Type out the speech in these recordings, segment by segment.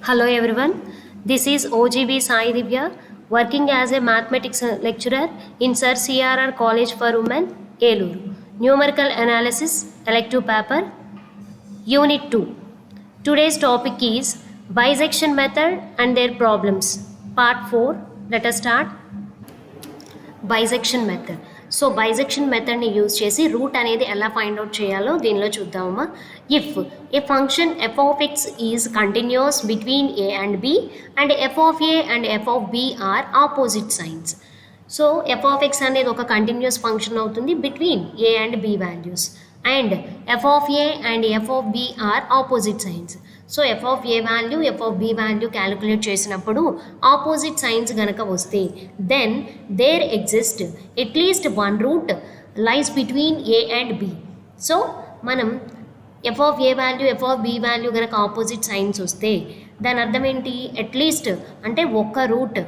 Hello everyone, this is OGB Sai Divya, working as a mathematics lecturer in Sir CRR College for Women, Eluru. Numerical Analysis, Elective Paper, Unit 2. Today's topic is bisection method and their problems. Part 4, let us start. Bisection method. So bisection మెథడ్ని use చేసి root అనేది ఎలా find out చేయాలో దీనిలో చూద్దామా. If a function f of x is continuous between a and b and f of a and f of b are opposite signs. So f of x అనేది ఒక continuous function అవుతుంది between a and b values and f of a and f of b are opposite signs. So f of a value f of b value calculate చేసినప్పుడు opposite signs కనుక వస్తే then there exist at least one root lies between a and b. So మనం f of a value f of b value కనుక opposite signs వస్తే దాని అర్థం ఏంటి, at least అంటే ఒక్క root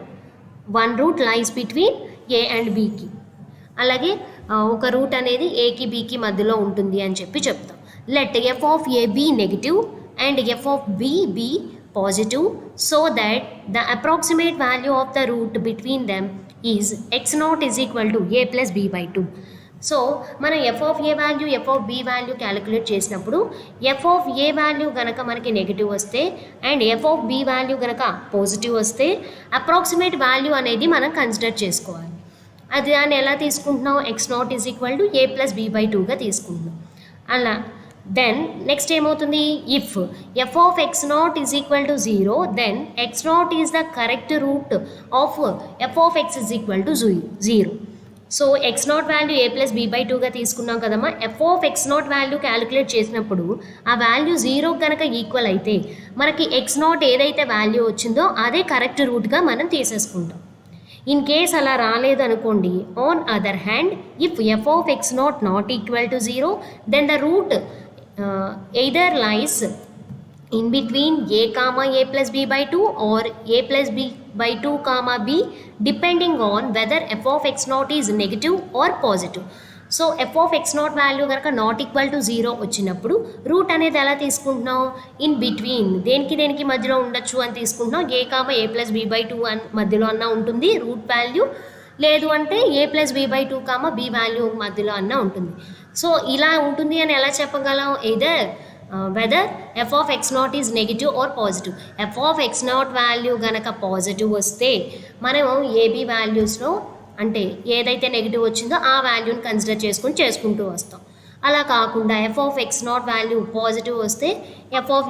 one root lies between a and బికి, అలాగే ఒక రూట్ అనేది ఏకి బికి మధ్యలో ఉంటుంది అని చెప్తాం. Let f of a b negative and f of b be positive so that the approximate value of the root between them is x naught is equal to a plus b by 2. So మనం f of a value f of b value calculate చేసినప్పుడు f of a value కనుక మనకి negative వస్తే and f of b value కనుక positive వస్తే approximate value అనేది మనం consider చేసుకోవాలి. అది దాన్ని ఎలా తీసుకుంటున్నాం, x not is equal to a plus b by 2గా తీసుకుంటున్నాం. అలా దెన్ నెక్స్ట్ ఏమవుతుంది, if f of x not is equal to 0 then x not is the correct root of f of x is equal to 0. So x not value a plus b by 2గా తీసుకున్నాం కదమ్మా. F of x not value calculate చేసినప్పుడు ఆ value 0 కనుక equal అయితే మనకి X not ఏదైతే value వచ్చిందో అదే కరెక్ట్ రూట్గా మనం తీసేసుకుంటాం. ఇన్ కేస్ అలా రాలేదు అనుకోండి, on other hand if f of x not equal to 0 then the root either lies in between a comma a plus b by 2 or a plus b by 2 comma b depending on whether f of x naught is negative or positive. So f of x not value కనుక not equal to 0 వచ్చినప్పుడు route అనేది ఎలా తీసుకుంటున్నాం, in between దేనికి మధ్యలో ఉండొచ్చు అని తీసుకుంటున్నాం. A comma a plus b by 2 మధ్యలో అన్నా ఉంటుంది రూట్ వాల్యూ, లేదు అంటే a plus b by 2 comma b value మధ్యలో అన్నా ఉంటుంది. సో ఇలా ఉంటుంది అని ఎలా చెప్పగలం, either whether f of x not is negative or positive. F of x not value కనుక పాజిటివ్ వస్తే మనం ఏబీ వాల్యూస్లో అంటే ఏదైతే నెగిటివ్ వచ్చిందో ఆ వాల్యూని కన్సిడర్ చేసుకుంటూ వస్తాం. అలా కాకుండా f of x not value positive వస్తే f of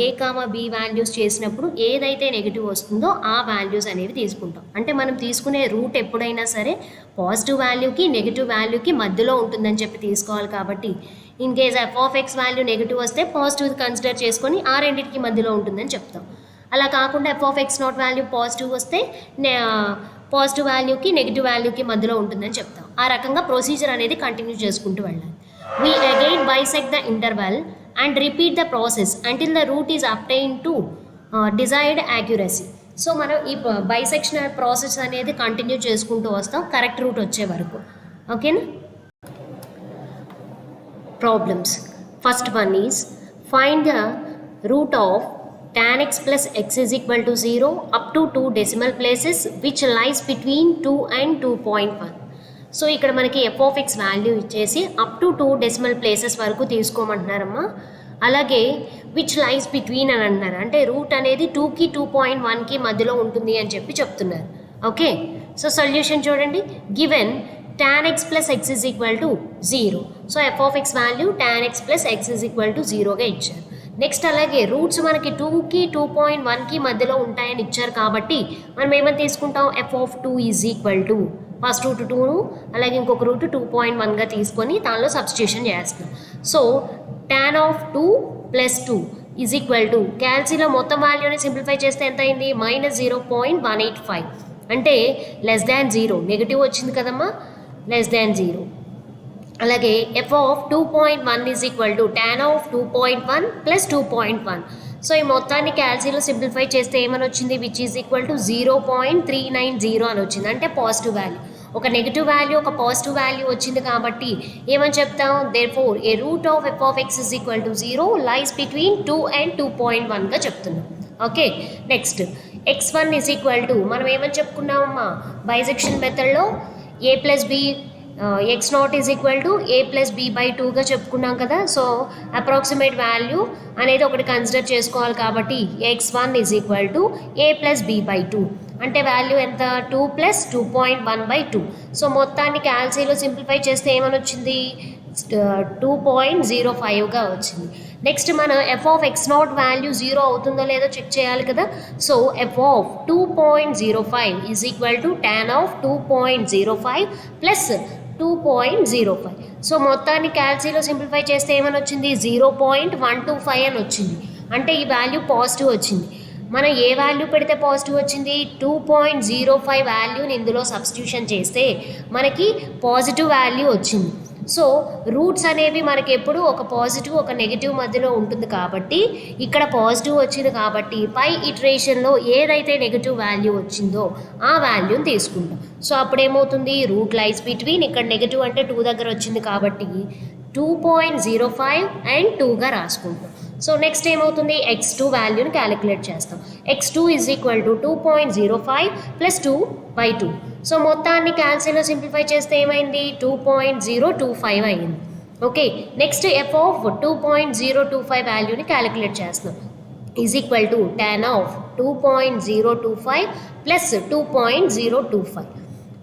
a comma b values చేసినప్పుడు ఏదైతే నెగిటివ్ వస్తుందో ఆ వాల్యూస్ అనేవి తీసుకుంటాం. అంటే మనం తీసుకునే రూట్ ఎప్పుడైనా సరే పాజిటివ్ వాల్యూకి నెగిటివ్ వాల్యూకి మధ్యలో ఉంటుందని తీసుకోవాలి. కాబట్టి in case F of X value negative వస్తే పాజిటివ్ కన్సిడర్ చేసుకొని ఆ రెండింటికి మధ్యలో ఉంటుందని చెప్తాం. అలా కాకుండా f of x not value positive వస్తే పాజిటివ్ వాల్యూకి నెగిటివ్ వాల్యూకి మధ్యలో ఉంటుందని చెప్తాం. ఆ రకంగా ప్రొసీజర్ అనేది కంటిన్యూ చేసుకుంటూ వెళ్ళాలి. We again bisect the interval and repeat the process until the root is obtained to desired accuracy. So మనం ఈ బైసెక్షనల్ ప్రాసెస్ అనేది కంటిన్యూ చేసుకుంటూ వస్తాం కరెక్ట్ రూట్ వచ్చే వరకు. ఓకేనా. Problems. First one is find the root of tan x plus x is equal to 0 up to 2 decimal places which lies between 2 and 2.1. So ఇక్కడ మనకి ఎఫ్ ఆఫ్ ఎక్స్ వాల్యూ ఇచ్చేసి up to 2 decimal places వరకు తీసుకోమంటున్నారమ్మా. అలాగే which lies between అని అంటున్నారు, అంటే route అనేది 2కి 2.1కి మధ్యలో ఉంటుంది అని చెప్తున్నారు. ఓకే. సో సొల్యూషన్ చూడండి. Given tan x plus x is equal to 0. So f of X value tan x plus x is equal to 0గా ఇచ్చారు. నెక్స్ట్ అలాగే రూట్స్ మనకి 2కి 2.1కి మధ్యలో ఉంటాయని ఇచ్చారు కాబట్టి మనం ఏమని తీసుకుంటాం, f of 2 is equal to first root 2ను అలాగే ఇంకొక రూట్ 2.1గా తీసుకొని దానిలో సబ్స్టిట్యూషన్ చేస్తాం. So tan of 2 plus 2 is equal to క్యాల్సీలో మొత్తం వాల్యూని సింప్లిఫై చేస్తే ఎంత అయింది, -0.185 అంటే లెస్ దాన్ 0. నెగిటివ్ వచ్చింది కదమ్మా, లెస్ దాన్ 0. అలాగే F of 2.1 is equal to tan of 2.1 plus 2.1. So ఈ మొత్తాన్ని క్యాల్సీలో సింప్లిఫై చేస్తే ఏమని వచ్చింది, విచ్ ఈజ్ ఈక్వల్ టు 0.390 అని వచ్చింది. అంటే పాజిటివ్ వాల్యూ, ఒక నెగిటివ్ వాల్యూ ఒక పాజిటివ్ వాల్యూ వచ్చింది కాబట్టి ఏమని చెప్తాం, therefore a root of f of x is equal to 0 lies between 2 and 2.1గా చెప్తున్నాం. Okay, next x1 is equal to మనం ఏమని చెప్పుకున్నామమ్మా బైసెక్షన్ మెథడ్లో a plus b x not is equal to a plus b by టూగా చెప్పుకున్నాం కదా. So approximate value అనేది ఒకటి కన్సిడర్ చేసుకోవాలి కాబట్టి x1 is equal to a plus b by two అంటే వాల్యూ ఎంత 2 ప్లస్ 2.1/2. సో మొత్తాన్ని క్యాల్సీలో సింప్లిఫై చేస్తే ఏమని వచ్చింది 2.05గా వచ్చింది. నెక్స్ట్ మన F of x not value 0 అవుతుందో లేదో చెక్ చేయాలి కదా. So f of 2.05 is equal to tan of 2.05 plus 2.05. So మొత్తాన్ని క్యాల్సీలో సింప్లిఫై చేస్తే ఏమని వచ్చింది 0.125 అని వచ్చింది. అంటే ఈ వాల్యూ పాజిటివ్ వచ్చింది. మనం ఏ వాల్యూ పెడితే పాజిటివ్ వచ్చింది 2.05 వాల్యూని ఇందులో సబ్స్టిట్యూషన్ చేస్తే మనకి పాజిటివ్ వాల్యూ వచ్చింది. సో రూట్స్ అనేవి మనకి ఎప్పుడు ఒక పాజిటివ్ ఒక నెగిటివ్ మధ్యలో ఉంటుంది కాబట్టి ఇక్కడ పాజిటివ్ వచ్చింది కాబట్టి పై ఇటరేషన్లో ఏదైతే నెగిటివ్ వాల్యూ వచ్చిందో ఆ వాల్యూని తీసుకుంటాం. సో అప్పుడేమవుతుంది రూట్ లైస్ బిట్వీన్ ఇక్కడ నెగిటివ్ అంటే 2 దగ్గర వచ్చింది కాబట్టి 2.05 అండ్ 2గా రాసుకుంటాం. సో నెక్స్ట్ ఏమవుతుంది x2 వాల్యూని క్యాలిక్యులేట్ చేస్తాం. x2 is equal to 2.05 plus 2/2. So మొత్తాన్ని క్యాల్సీలో సింప్లిఫై చేస్తే ఏమైంది 2.025 అయింది. ఓకే, నెక్స్ట్ ఎఫ్ ఆఫ్ 2.025 వాల్యూని క్యాలిక్యులేట్ చేస్తాం. Is equal to tan of 2.025 plus 2.025.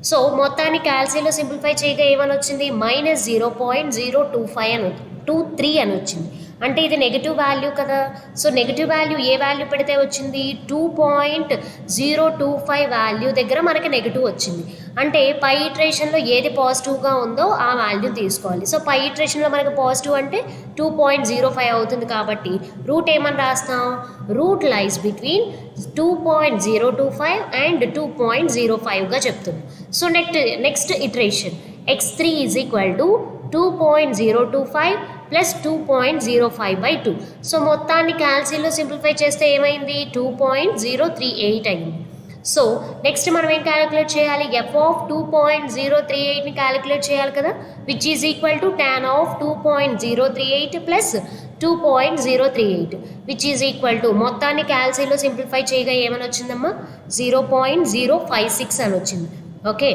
So మొత్తాన్ని క్యాల్సీలో సింప్లిఫై చేయగా ఏమని వచ్చింది -0.025 అని 23 అని వచ్చింది. అంటే ఇది నెగిటివ్ వాల్యూ కదా. సో నెగిటివ్ వాల్యూ ఏ వాల్యూ పెడితే వచ్చింది 2.025 వాల్యూ దగ్గర మనకి నెగిటివ్ వచ్చింది. అంటే పై ఇటరేషన్లో ఏది పాజిటివ్గా ఉందో ఆ వాల్యూ తీసుకోవాలి. సో పై ఇటరేషన్లో మనకి పాజిటివ్ అంటే 2.05 అవుతుంది కాబట్టి రూట్ ఏమని రాస్తాం రూట్ లైస్ బిట్వీన్ 2.025 అండ్ 2.05గా చెప్తుంది. So next iteration x3 is equal to 2.025 plus 2.05/2. So మొత్తాన్ని క్యాల్సీలో సింప్లిఫై చేస్తే ఏమైంది 2.038 అయింది. సో నెక్స్ట్ మనం ఏం క్యాలిక్యులేట్ చేయాలి ఎఫ్ ఆఫ్ 2.038ని క్యాలిక్యులేట్ చేయాలి కదా which is equal to tan of 2.038 plus 2.038 which is equal to మొత్తాన్ని క్యాల్సీలో సింప్లిఫై చేయగా ఏమని వచ్చిందమ్మా 0.056 అని వచ్చింది. ఓకే,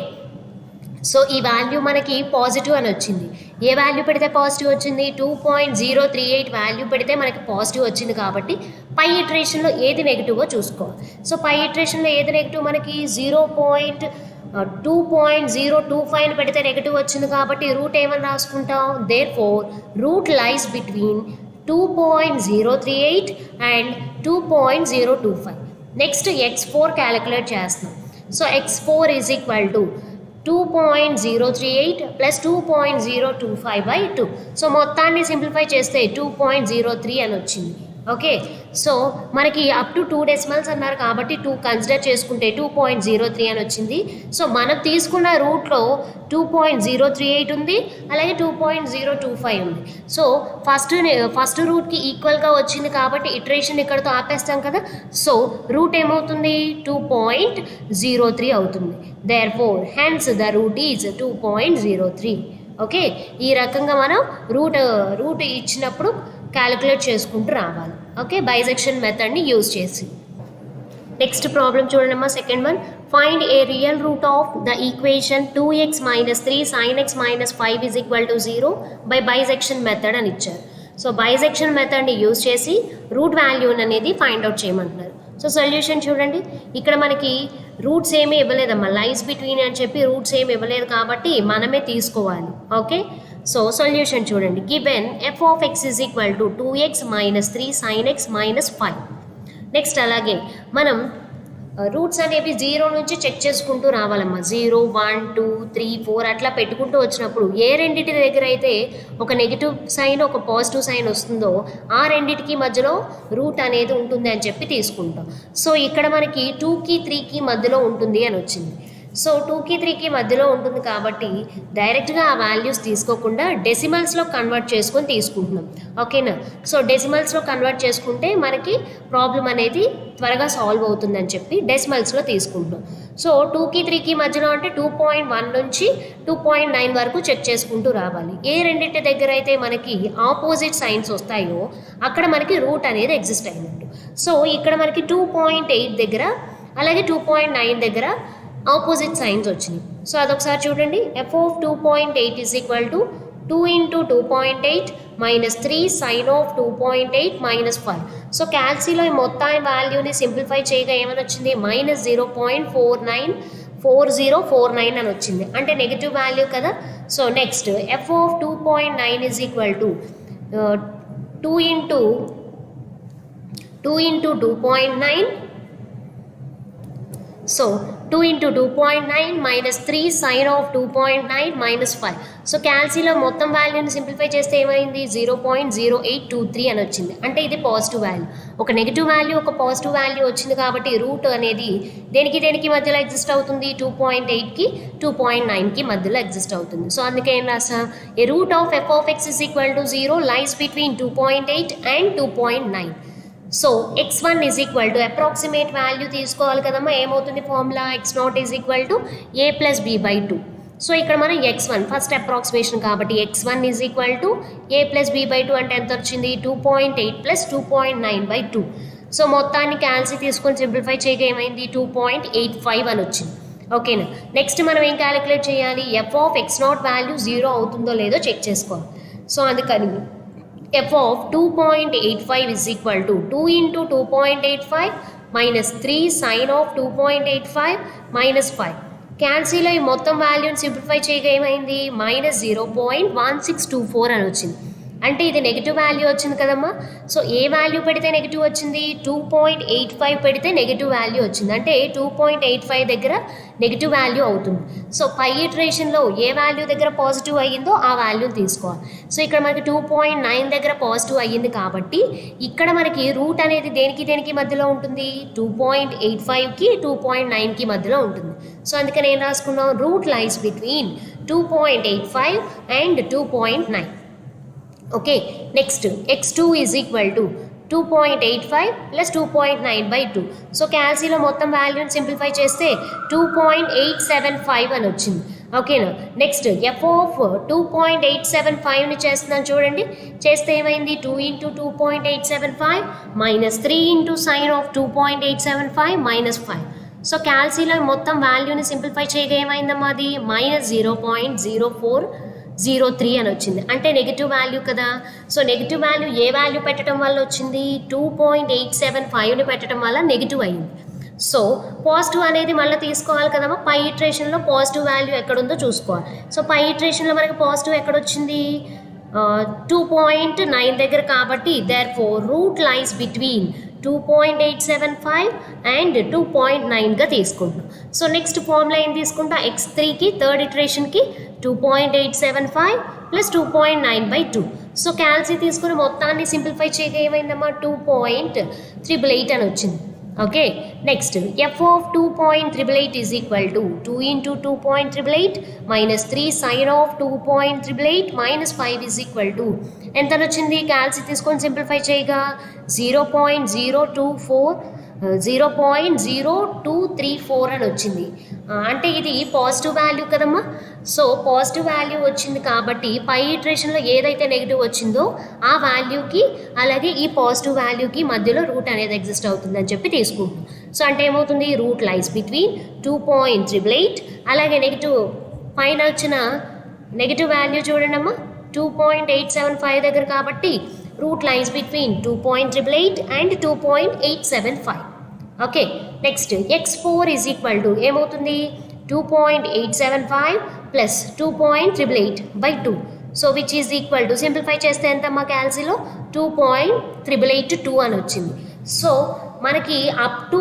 సో ఈ వాల్యూ మనకి పాజిటివ్ అని వచ్చింది. ఏ వాల్యూ పెడితే పాజిటివ్ వచ్చింది 2.038 వాల్యూ పెడితే మనకి పాజిటివ్ వచ్చింది కాబట్టి పై ఇటరేషన్లో ఏది నెగిటివ్గా చూసుకోవాలి. సో పై ఇటరేషన్లో ఏది నెగిటివ్ మనకి 2.025 పెడితే నెగిటివ్ వచ్చింది కాబట్టి రూట్ ఏమని రాసుకుంటాం therefore root lies between 2.038 and 2.025. Next x4 calculate చేస్తున్నాం. So x4 is equal to 2.038 plus 2.025/2. So మొత్తాన్ని సింప్లిఫై చేస్తే 2.03 అని వచ్చింది. ఓకే, సో మనకి అప్ టు 2 డెసిమల్స్ అన్నారు కాబట్టి 2 కన్సిడర్ చేసుకుంటే 2.03 అని వచ్చింది. సో మనం తీసుకున్న రూట్లో 2.038 ఉంది, అలాగే 2.025 ఉంది. సో ఫస్ట్ రూట్కి ఈక్వల్గా వచ్చింది కాబట్టి ఇటరేషన్ ఇక్కడతో ఆపేస్తాం కదా. సో రూట్ ఏమవుతుంది 2.03 అవుతుంది. Therefore hence the root is 2.03. Okay, ఈ రకంగా మనం రూట్ ఇచ్చినప్పుడు క్యాలిక్యులేట్ చేసుకుంటూ రావాలి. ఓకే, బైసెక్షన్ మెథడ్ని యూజ్ చేసి. నెక్స్ట్ ప్రాబ్లం చూడండి second one find a real root of the equation 2x - 3 sin x - 5 is equal to 0 by bisection method అని ఇచ్చారు. సో బైసెక్షన్ మెథడ్ని యూజ్ చేసి రూట్ వాల్యూని అనేది ఫైండ్ అవుట్ చేయమంటున్నారు. సో సొల్యూషన్ చూడండి, ఇక్కడ మనకి రూట్స్ ఏమీ ఇవ్వలేదమ్మా, లైన్స్ బిట్వీన్ అని చెప్పి రూట్స్ ఏమి ఇవ్వలేదు కాబట్టి మనమే తీసుకోవాలి. ఓకే, సో సొల్యూషన్ చూడండి given f of x is equal to 2x - 3 sin x - 5. Next అలాగే మనం రూట్స్ అనేవి 0 నుంచి చెక్ చేసుకుంటూ రావాలమ్మా. 0, 1, 2, 3, 4 అట్లా పెట్టుకుంటూ వచ్చినప్పుడు ఏ రెండింటి దగ్గర అయితే ఒక నెగిటివ్ సైన్ ఒక పాజిటివ్ సైన్ వస్తుందో ఆ రెండింటికి మధ్యలో రూట్ అనేది ఉంటుంది అని చెప్పి తీసుకుంటాం. సో ఇక్కడ మనకి 2కి 3కి మధ్యలో ఉంటుంది అని వచ్చింది. సో 2కి 3కి మధ్యలో ఉంటుంది కాబట్టి డైరెక్ట్గా ఆ వాల్యూస్ తీసుకోకుండా డెసిమల్స్లో కన్వర్ట్ చేసుకొని తీసుకుంటున్నాం. ఓకేనా? సో డెసిమల్స్లో కన్వర్ట్ చేసుకుంటే మనకి ప్రాబ్లం అనేది త్వరగా సాల్వ్ అవుతుందని చెప్పి డెసిమల్స్లో తీసుకుంటున్నాం. సో 2కి 3కి మధ్యలో అంటే 2.1 నుంచి 2.9 వరకు చెక్ చేసుకుంటూ రావాలి. ఏ రెండింటి దగ్గర అయితే మనకి ఆపోజిట్ సైన్స్ వస్తాయో అక్కడ మనకి రూట్ అనేది ఎగ్జిస్ట్ అయినట్టు. సో ఇక్కడ మనకి 2.8 దగ్గర అలాగే 2.9 దగ్గర ఆపోజిట్ సైన్స్ వచ్చినాయి. సో అదొకసారి చూడండి. F of 2.8 is equal to 2 into 2.8 minus 3 sine of 2.8 minus 5. So క్యాల్సీలో ఈ మొత్తం వాల్యూని సింప్లిఫై చేయగా ఏమని వచ్చింది? మైనస్ 0.4049 అని వచ్చింది. అంటే నెగిటివ్ వాల్యూ కదా. So next f of 2.9 is equal to 2 into 2.9. So 2 into 2.9 minus 3 sine of 2.9 minus 5. So క్యాల్సీలో మొత్తం వాల్యూని సింప్లిఫై చేస్తే ఏమైంది? 0.0823 అని వచ్చింది. అంటే ఇది పాజిటివ్ వాల్యూ. ఒక నెగిటివ్ వాల్యూ ఒక పాజిటివ్ వాల్యూ వచ్చింది కాబట్టి రూట్ అనేది దేనికి మధ్యలో ఎగ్జిస్ట్ అవుతుంది? 2.8కి 2.9కి మధ్యలో ఎగ్జిస్ట్ అవుతుంది. సో అందుకే ఏం రాసా? A root of f of x is equal to 0 lies between 2.8 and 2.9. So x1 is equal to approximate value తీసుకోవాలి కదమ్మా. ఏమవుతుంది formula? x0 is equal to a plus b by 2. So ఇక్కడ మనం x1 first approximation కాబట్టి x1 is equal to a plus b by 2 అంటే ఎంత వచ్చింది? 2.8 plus 2.9 by 2. So మొత్తాన్ని క్యాల్సీ తీసుకొని సింప్లిఫై చేయగా ఏమైంది? 2.85 అని వచ్చింది. ఓకేనా? నెక్స్ట్ మనం ఏం క్యాలిక్యులేట్ చేయాలి? ఎఫ్ ఆఫ్ x0 వాల్యూ 0 అవుతుందో లేదో చెక్ చేసుకోవాలి. సో అందుకని f of 2.85 is equal to 2 into 2.85 minus 3 sin of 2.85 minus 5. క్యాన్సీలో ఈ మొత్తం వాల్యూని సింప్లిఫై చేయగా ఏమైంది? మైనస్ 0.1624 అని వచ్చింది. అంటే ఇది నెగిటివ్ వాల్యూ వచ్చింది కదమ్మా. సో ఏ వాల్యూ పెడితే నెగిటివ్ వచ్చింది? 2.85 పెడితే నెగిటివ్ వాల్యూ వచ్చింది. అంటే 2.85 దగ్గర నెగిటివ్ వాల్యూ అవుతుంది. సో పై ఇటరేషన్లో ఏ వాల్యూ దగ్గర పాజిటివ్ అయ్యిందో ఆ వాల్యూని తీసుకోవాలి. సో ఇక్కడ మనకి 2.9 దగ్గర పాజిటివ్ అయ్యింది కాబట్టి ఇక్కడ మనకి రూట్ అనేది దేనికి మధ్యలో ఉంటుంది? 2.85కి 2.9కి మధ్యలో ఉంటుంది. సో అందుకని ఏం రాసుకున్నాం? Root lies between 2.85 and 2.9. Okay. Next x2 is equal to 2.85 plus 2.9 by 2. So క్యాల్సీలో మొత్తం వాల్యూని సింప్లిఫై చేస్తే 2.875 అని వచ్చింది. ఓకేనా? నెక్స్ట్ ఎఫ్ ఆఫ్ 2.875ని చేస్తున్నాను చూడండి. చేస్తే ఏమైంది? 2 into 2.875 minus 3 into sine of 2.875 minus 5. So క్యాల్సీలో మొత్తం వాల్యూని సింప్లిఫై చేయగా ఏమైందమ్మా? అది మైనస్ 0.0403 అని వచ్చింది. అంటే నెగిటివ్ వాల్యూ కదా. సో నెగిటివ్ వాల్యూ ఏ వాల్యూ పెట్టడం వల్ల వచ్చింది? 2.875ని పెట్టడం వల్ల నెగిటివ్ అయింది. సో పాజిటివ్ అనేది మళ్ళీ తీసుకోవాలి కదమ్మా. పై ఇటరేషన్లో పాజిటివ్ వాల్యూ ఎక్కడుందో చూసుకోవాలి. సో పై ఇటరేషన్లో మనకి పాజిటివ్ ఎక్కడొచ్చింది? 2.9 దగ్గర కాబట్టి therefore root lies between 2.875 and 2.9గా తీసుకుంటాం. సో నెక్స్ట్ ఫార్ములా ఏం తీసుకుంటా? x3కి థర్డ్ ఇటరేషన్కి 2.875 ప్లస్ 2.9 బై 2. సో క్యాల్సీ తీసుకుని మొత్తాన్ని సింప్లిఫై చేయగా ఏమైందమ్మా? 2.888 అని వచ్చింది. Okay. Next f of 2.888 is equal to 2 into 2.888 minus 3 sine of 2.888 minus 5 is equal to ఎంత వచ్చింది? క్యాల్సీ తీసుకొని సింప్లిఫై చేయగా 0.0234 అని వచ్చింది. అంటే ఇది పాజిటివ్ వాల్యూ కదమ్మా. సో పాజిటివ్ వాల్యూ వచ్చింది కాబట్టి పై ఇటరేషన్లో ఏదైతే నెగిటివ్ వచ్చిందో ఆ వాల్యూకి అలాగే ఈ పాజిటివ్ వాల్యూకి మధ్యలో రూట్ అనేది ఎగ్జిస్ట్ అవుతుందని చెప్పి తీసుకుంటాం. సో అంటే ఏమవుతుంది? రూట్ లైస్ బిట్వీన్ 2.888 అలాగే నెగిటివ్ పైన వచ్చిన నెగిటివ్ వాల్యూ చూడండి అమ్మా 2.875 దగ్గర కాబట్టి route lies between 2.888 and 2.875. Okay. Next x4 is equal to ఏమవుతుంది? 2.875 plus 2.888 by 2. So which is equal to simplify చేస్తే ఎంతమ్మా? క్యాల్సీలో 2.882 అని వచ్చింది. సో మనకి అప్ టు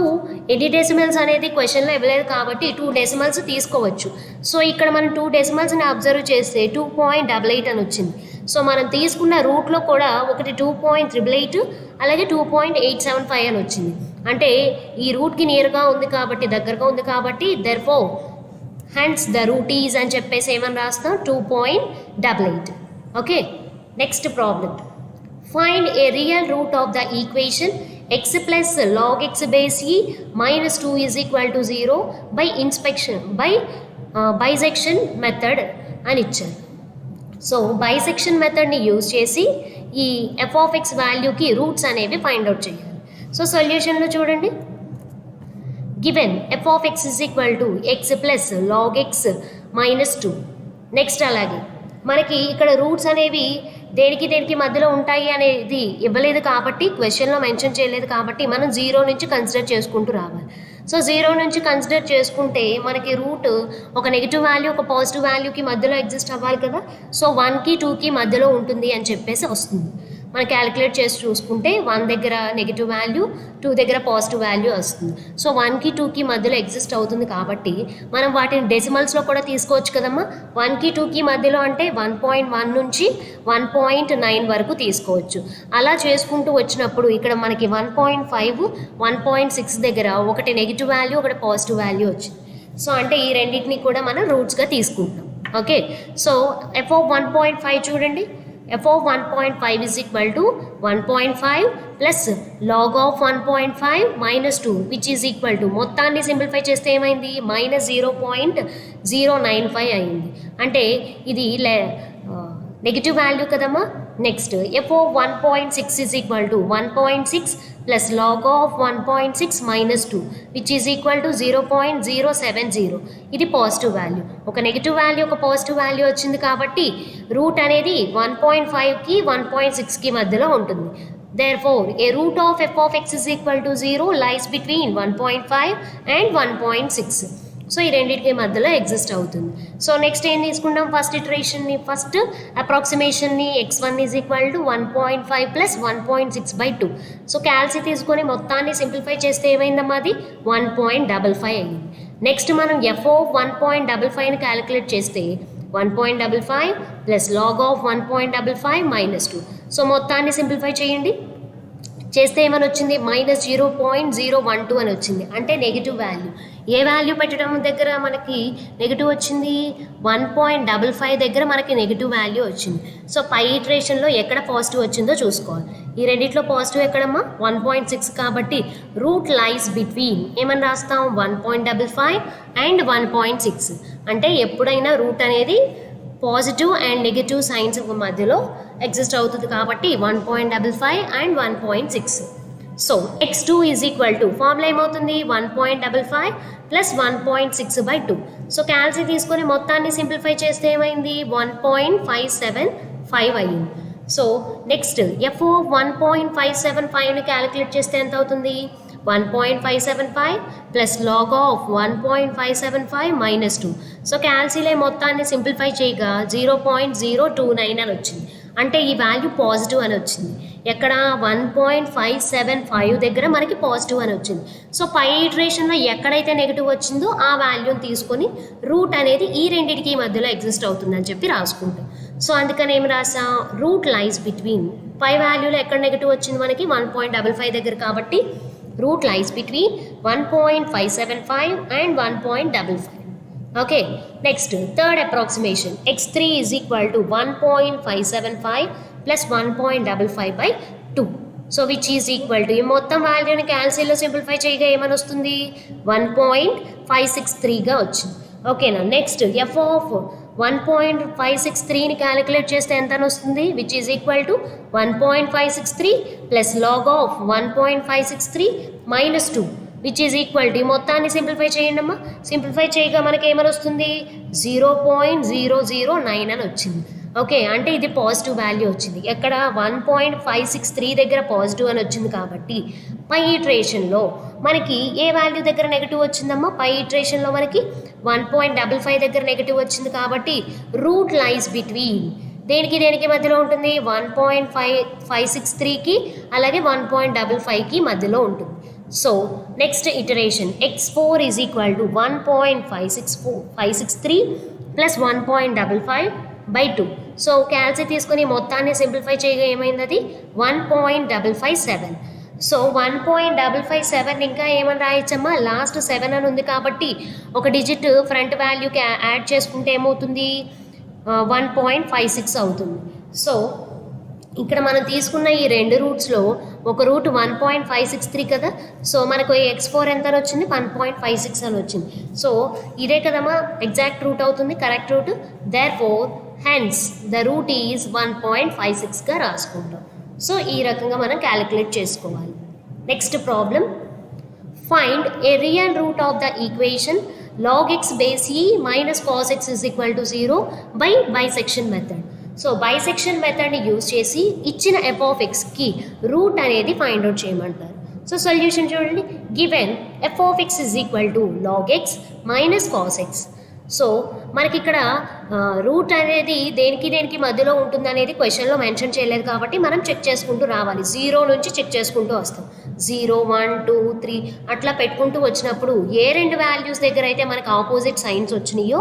ఎన్ని డెసిమల్స్ అనేది క్వశ్చన్లో ఇవ్వలేదు కాబట్టి 2 డెసిమల్స్ తీసుకోవచ్చు. సో ఇక్కడ మనం 2 డెసిమల్స్ని అబ్జర్వ్ చేస్తే 2.88 అని వచ్చింది. సో మనం తీసుకున్న రూట్లో కూడా ఒకటి 2.888 అలాగే 2.875 అని వచ్చింది. అంటే ఈ రూట్కి నియర్గా ఉంది కాబట్టి దగ్గరగా ఉంది కాబట్టి therefore hence the root is అని చెప్పేసి ఏమని రాస్తాం 2.88. Okay, next problem. Find a real root of the equation x plus log x base e minus 2 is equal to 0 by bisection method అని ఇచ్చారు. సో బైసెక్షన్ మెథడ్ని యూజ్ చేసి ఈ f of x వాల్యూకి రూట్స్ అనేవి ఫైండ్ అవుట్ చేయాలి. So సొల్యూషన్లో చూడండి, given f of x is equal to x plus log x minus 2. Next అలాగే మనకి ఇక్కడ రూట్స్ అనేవి దేనికి మధ్యలో ఉంటాయి అనేది ఇవ్వలేదు కాబట్టి, క్వశ్చన్లో మెన్షన్ చేయలేదు కాబట్టి మనం 0 నుంచి కన్సిడర్ చేసుకుంటూ రావాలి. సో 0 నుంచి కన్సిడర్ చేసుకుంటే మనకి రూట్ ఒక నెగిటివ్ వాల్యూ ఒక పాజిటివ్ వాల్యూకి మధ్యలో ఎగ్జిస్ట్ అవ్వాలి కదా. సో 1కి 2కి మధ్యలో ఉంటుంది అని చెప్పేసి వస్తుంది. మనం క్యాలిక్యులేట్ చేసి చూసుకుంటే 1 దగ్గర నెగిటివ్ వాల్యూ, 2 దగ్గర పాజిటివ్ వాల్యూ వస్తుంది. సో 1కి 2కి మధ్యలో ఎగ్జిస్ట్ అవుతుంది కాబట్టి మనం వాటిని డెసిమల్స్లో కూడా తీసుకోవచ్చు కదమ్మా. 1కి 2కి మధ్యలో అంటే 1.1 నుంచి 1.9 వరకు తీసుకోవచ్చు. అలా చేసుకుంటూ వచ్చినప్పుడు ఇక్కడ మనకి 1.5, 1.6 దగ్గర ఒకటి నెగిటివ్ వాల్యూ ఒకటి పాజిటివ్ వాల్యూ వచ్చింది. సో అంటే ఈ రెండింటిని కూడా మనం రూట్స్గా తీసుకుంటాం. ఓకే, సో ఎఫ్ ఆఫ్ 1.5 చూడండి, f of 1.5 is equal to 1.5 plus log of 1.5 minus 2 which is equal to మొత్తాన్ని సింప్లిఫై చేస్తే ఏమైంది మైనస్ 0.095 అయింది. అంటే ఇది నెగిటివ్ వాల్యూ కదమ్మా. Next f of 1.6 is equal to 1.6 plus log of 1.6 minus 2 which is equal to 0.070. ఇది positive value. ఒక negative value ఒక పాజిటివ్ వాల్యూ వచ్చింది కాబట్టి రూట్ అనేది 1.5కి 1.6కి మధ్యలో ఉంటుంది. Therefore, a root of f of x is equal to 0 lies between 1.5 and 1.6. So ఈ రెండింటికి మధ్యలో ఎగ్జిస్ట్ అవుతుంది. సో నెక్స్ట్ ఏం తీసుకుంటాం, ఫస్ట్ ఇటరేషన్ని, ఫస్ట్ అప్రాక్సిమేషన్ని x1 is equal to 1.5 plus 1.6/2. So క్యాల్సి తీసుకొని మొత్తాన్ని సింప్లిఫై చేస్తే ఏమైందమ్మా అది 1.55 అయింది. నెక్స్ట్ మనం ఎఫ్ ఆఫ్ 1.55ని క్యాలిక్యులేట్ చేస్తే 1.55 plus log of 1.55 minus 2. So మొత్తాన్ని సింప్లిఫై చేయండి, చేస్తే ఏమని వచ్చింది మైనస్ 0.012 అని వచ్చింది. అంటే నెగిటివ్ వాల్యూ. ఏ వాల్యూ పెట్టడం దగ్గర మనకి నెగిటివ్ వచ్చింది 1.55 దగ్గర మనకి నెగిటివ్ వాల్యూ వచ్చింది. సో పై ఇటరేషన్లో ఎక్కడ పాజిటివ్ వచ్చిందో చూసుకోవాలి. ఈ రెండిట్లో పాజిటివ్ ఎక్కడమ్మా 1.6 కాబట్టి రూట్ లైస్ బిట్వీన్ ఏమని రాస్తాం 1.55 అండ్ 1.6. అంటే ఎప్పుడైనా రూట్ అనేది పాజిటివ్ అండ్ నెగిటివ్ సైన్స్ మధ్యలో ఎగ్జిస్ట్ అవుతుంది కాబట్టి 1.55 and 1.6. So x2 is equal to formula ఏమవుతుంది 1.55 ప్లస్ 1.6/2. సో క్యాల్సి తీసుకొని మొత్తాన్ని సింప్లిఫై చేస్తే ఏమైంది 1.575 అయ్యింది. సో నెక్స్ట్ ఎఫ్ ఆఫ్ 1.575ని క్యాలిక్యులేట్ చేస్తే ఎంత అవుతుంది 1.575 plus log of 1.575 minus 2. So క్యాల్సిలే మొత్తాన్ని సింప్లిఫై చేయగా 0.029 అని వచ్చింది. అంటే ఈ వాల్యూ పాజిటివ్ అని వచ్చింది. ఎక్కడ 1.575 దగ్గర మనకి పాజిటివ్ అని వచ్చింది. సో పై ఇటరేషన్లో ఎక్కడైతే నెగిటివ్ వచ్చిందో ఆ వాల్యూని తీసుకొని రూట్ అనేది ఈ రెండింటికి మధ్యలో ఎగ్జిస్ట్ అవుతుందని చెప్పి రాసుకుంటాం. సో అందుకని ఏం రాసా రూట్ లైస్ బిట్వీన్ పై వాల్యూలో ఎక్కడ నెగిటివ్ వచ్చింది మనకి 1.55 దగ్గర కాబట్టి route lies between 1.575 and 1.55. Okay, next third approximation x3 is equal to 1.575 plus 1.55/2. So which is equal to ఈ మొత్తం వాల్యూని క్యాల్సిలో సింప్లిఫై చేయగా ఏమని వస్తుంది 1.563గా వచ్చింది. ఓకేనా, నెక్స్ట్ ఎఫ్ ఆఫ్ 1.563ని క్యాలిక్యులేట్ చేస్తే ఎంత వస్తుంది which is equal to 1.563 plus log of 1.563 minus 2 which is equal to మొత్తాన్ని సింప్లిఫై చేయండి అమ్మా. సింప్లిఫై చేయగా మనకి ఏమని వస్తుంది 0.009 అని వచ్చింది. ఓకే, అంటే ఇది పాజిటివ్ వాల్యూ వచ్చింది. ఎక్కడ 1.563 దగ్గర పాజిటివ్ అని వచ్చింది కాబట్టి పై ఇటరేషన్లో మనకి ఏ వాల్యూ దగ్గర నెగిటివ్ వచ్చిందమ్మా పై ఇటరేషన్లో మనకి 1.55 దగ్గర నెగిటివ్ వచ్చింది కాబట్టి రూట్ లైస్ బిట్వీన్ దేనికి మధ్యలో ఉంటుంది 1.563కి అలాగే 1.55కి మధ్యలో ఉంటుంది. So next iteration x4 is equal to 1.563 plus 1.55/2. So క్యాల్సి తీసుకొని మొత్తాన్ని సింప్లిఫై చేయగా ఏమైంది అది 1.557. సో 1.557 ఇంకా ఏమని రాయొచ్చమ్మా, లాస్ట్ 7 అని ఉంది కాబట్టి ఒక డిజిట్ ఫ్రంట్ వాల్యూకి యాడ్ చేసుకుంటే ఏమవుతుంది, 1.56 అవుతుంది. సో ఇక్కడ మనం తీసుకున్న ఈ రెండు రూట్స్లో ఒక రూట్ 1.563 కదా, సో మనకు x4 ఎంత అని వచ్చింది, 1.56 అని వచ్చింది. సో ఇదే కదమ్మా ఎగ్జాక్ట్ రూట్ అవుతుంది, correct root. Therefore hence the root is 1.56గా రాసుకుంటాం. సో ఈ రకంగా మనం క్యాలిక్యులేట్ చేసుకోవాలి. Next problem, find a real root of the equation log x base e minus cos x is equal to 0 by bisection method. So bisection మెథడ్ని use చేసి ఇచ్చిన f of xకి రూట్ అనేది ఫైండ్ అవుట్ చేయమంటారు. So solution చూడండి, given f of x is equal to log x minus cos x. So మనకి ఇక్కడ route అనేది దేనికి మధ్యలో ఉంటుంది అనేది క్వశ్చన్లో మెన్షన్ చేయలేదు కాబట్టి మనం చెక్ చేసుకుంటూ రావాలి. 0 నుంచి చెక్ చేసుకుంటూ వస్తాం. 0, 1, 2, 3 అట్లా పెట్టుకుంటూ వచ్చినప్పుడు ఏ రెండు వాల్యూస్ దగ్గర అయితే మనకు ఆపోజిట్ సైన్స్ వచ్చినాయో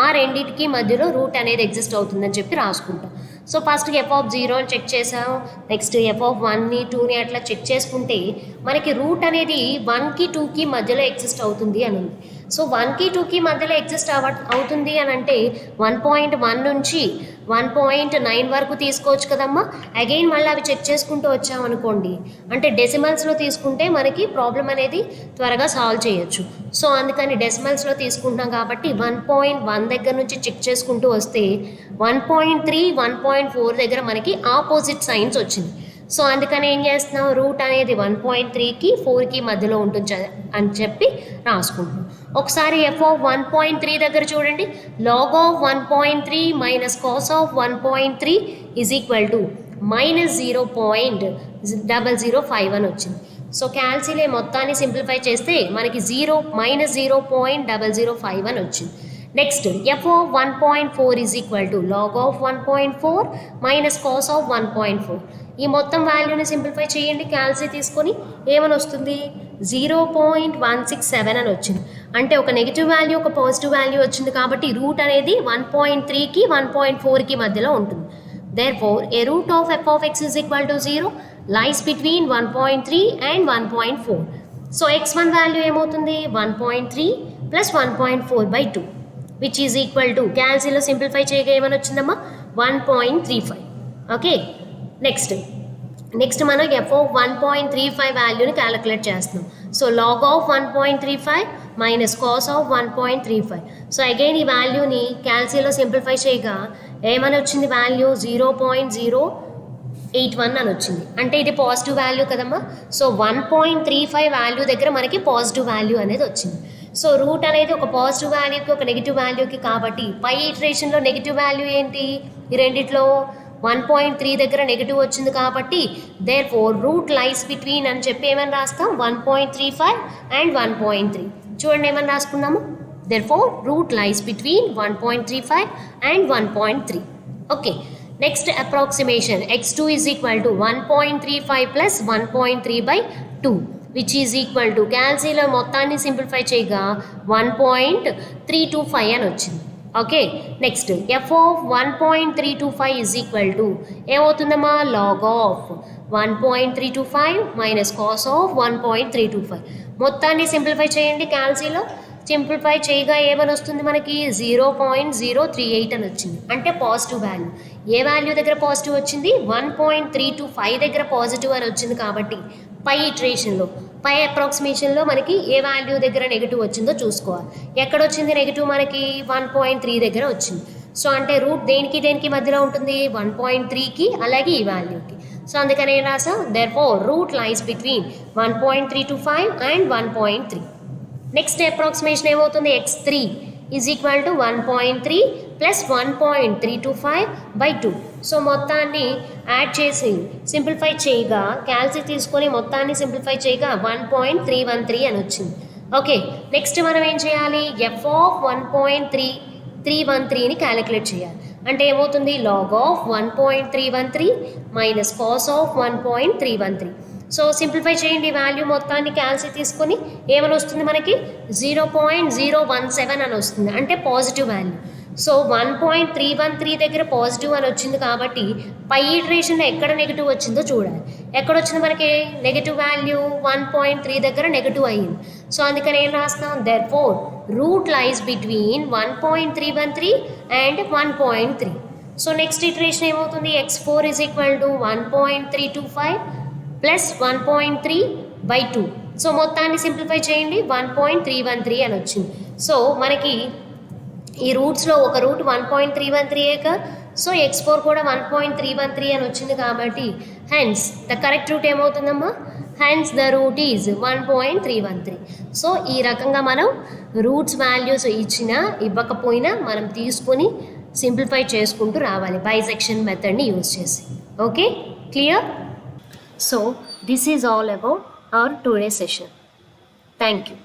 ఆ రెండింటికి మధ్యలో రూట్ అనేది ఎగ్జిస్ట్ అవుతుందని చెప్పి రాసుకుంటాం. సో ఫస్ట్ f of 0 అని చెక్ చేసాం, నెక్స్ట్ f of 1ని 2ని అట్లా చెక్ చేసుకుంటే మనకి రూట్ అనేది 1కి 2కి మధ్యలో ఎగ్జిస్ట్ అవుతుంది అని ఉంది. సో 1కి 2కి మధ్యలో ఎగ్జిస్ట్ అవుతుంది అని అంటే 1.1 నుంచి 1.9 వరకు తీసుకోవచ్చు కదమ్మా. అగైన్ మళ్ళీ అవి చెక్ చేసుకుంటూ వచ్చామనుకోండి, అంటే డెసిమల్స్లో తీసుకుంటే మనకి ప్రాబ్లం అనేది త్వరగా సాల్వ్ చేయొచ్చు. సో అందుకని డెసిమల్స్లో తీసుకుంటున్నాం కాబట్టి 1.1 దగ్గర నుంచి చెక్ చేసుకుంటూ వస్తే 1.3, 1.4 దగ్గర మనకి ఆపోజిట్ సైన్స్ వచ్చింది. సో అందుకని ఏం చేస్తున్నాం, రూట్ అనేది 1.3కి 4కి మధ్యలో ఉంటుంది అని చెప్పి రాసుకుంటున్నాం. ఒకసారి f of 1.3 దగ్గర చూడండి, log of 1.3 minus cos of 1.3 is equal to minus 0.005 అని వచ్చింది. సో క్యాల్సిలే మొత్తాన్ని సింప్లిఫై చేస్తే మనకి minus 0.005 అని వచ్చింది. Next f of 1.4 is equal to log of 1.4 minus cos of 1.4. ఈ మొత్తం వాల్యూని సింప్లిఫై చేయండి క్యాల్సి తీసుకొని, ఏమని వస్తుంది, 0.167 అని వచ్చింది. అంటే ఒక నెగిటివ్ వాల్యూ ఒక పాజిటివ్ వాల్యూ వచ్చింది కాబట్టి రూట్ అనేది 1.3కి 1.4కి మధ్యలో ఉంటుంది. Therefore a root of f of x is equal to 0 lies between 1.3 and 1.4. So x1 value ఏమవుతుంది, 1.3 plus 1.4/2 which is equal to, క్యాల్సిలో సింప్లిఫై చేయగా ఏమని వచ్చిందమ్మా, 1.35. ఓకే, నెక్స్ట్ మనం f of 1.35 వాల్యూని క్యాలిక్యులేట్ చేస్తున్నాం. So log of 1.35 minus cos of 1.35. So again ఈ వాల్యూని క్యాల్సిలో సింప్లిఫై చేయగా ఏమని వచ్చింది, వాల్యూ 0.081 అని వచ్చింది. అంటే ఇది పాజిటివ్ వాల్యూ కదమ్మా. సో 1.35 వాల్యూ దగ్గర మనకి పాజిటివ్ వాల్యూ అనేది వచ్చింది. సో రూట్ అనేది ఒక పాజిటివ్ వాల్యూకి ఒక నెగిటివ్ వాల్యూకి కాబట్టి పై ఇటరేషన్లో నెగిటివ్ వాల్యూ ఏంటి, ఈ రెండిట్లో 1.3 దగ్గర నెగిటివ్ వచ్చింది కాబట్టి therefore root lies between అని చెప్పి ఏమని రాస్తాం, 1.35 and 1.3. చూడండి ఏమని రాసుకున్నాము, therefore root lies between 1.35 and 1.3. Okay, next approximation x2 is equal to 1.35 plus 1.3/2 which is equal to, క్యాల్సిలో మొత్తాన్ని సింప్లిఫై చేయగా 1.325 అని వచ్చింది. Okay, next f of 1.325 is equal to ఏమవుతుందమ్మా, log of 1.325 minus cos of 1.325. మొత్తాన్ని simplify చేయండి క్యాల్సిలో, simplify చేయగా ఏమని వస్తుంది మనకి, 0.038 అని వచ్చింది. అంటే పాజిటివ్ వాల్యూ, ఏ వాల్యూ దగ్గర పాజిటివ్ వచ్చింది, 1.325 దగ్గర పాజిటివ్ అని వచ్చింది కాబట్టి పై ఇటరేషన్లో పై అప్రాక్సిమేషన్లో మనకి ఏ వాల్యూ దగ్గర నెగిటివ్ వచ్చిందో చూసుకోవాలి. ఎక్కడ వచ్చింది నెగిటివ్ మనకి, 1.3 దగ్గర వచ్చింది. సో అంటే రూట్ దేనికి మధ్యలో ఉంటుంది, 1.3కి అలాగే ఈ వాల్యూకి. సో అందుకని ఏం రాసాం, therefore root lies between 1.325 and 1.3. Next approximation ఏమవుతుంది, x3 is equal to 1.3 plus 1.325/2. So మొత్తాన్ని యాడ్ చేసి సింప్లిఫై చేయగా క్యాల్సి తీసుకొని మొత్తాన్ని సింప్లిఫై చేయగా 1.313 అని వచ్చింది. ఓకే, నెక్స్ట్ మనం ఏం చేయాలి, f of 1.313ని క్యాలిక్యులేట్ చేయాలి. అంటే ఏమవుతుంది, log of 1.313 minus cos of 1.313. So simplify చేయండి వాల్యూ మొత్తాన్ని క్యాల్సి తీసుకొని ఏమని వస్తుంది మనకి, 0.017 అని వస్తుంది. అంటే పాజిటివ్ వాల్యూ. సో 1.313 దగ్గర పాజిటివ్ అని వచ్చింది కాబట్టి పై ఇటరేషన్లో ఎక్కడ నెగిటివ్ వచ్చిందో చూడాలి. ఎక్కడ వచ్చింది మనకి నెగిటివ్ వాల్యూ 1.3 దగ్గర నెగిటివ్ అయ్యింది. సో అందుకని ఏం రాస్తాం, therefore route lies between 1.313 and 1.3. So next iteration ఏమవుతుంది, x4 is equal to 1.325 plus 1.3/2. So మొత్తాన్ని సింప్లిఫై చేయండి, 1.313 అని వచ్చింది. సో మనకి ఈ రూట్స్లో ఒక రూట్ 1.313 సో x4 కూడా 1.313 అని వచ్చింది కాబట్టి హెన్స్ ద కరెక్ట్ రూట్ ఏమవుతుందమ్మా, hence the root is 1.313. So ఈ రకంగా మనం రూట్స్ వాల్యూస్ ఇచ్చినా ఇవ్వకపోయినా మనం తీసుకొని సింప్లిఫై చేసుకుంటూ రావాలి బైసెక్షన్ మెథడ్ని యూజ్ చేసి. Okay, clear? So this is all about our today session. Thank you.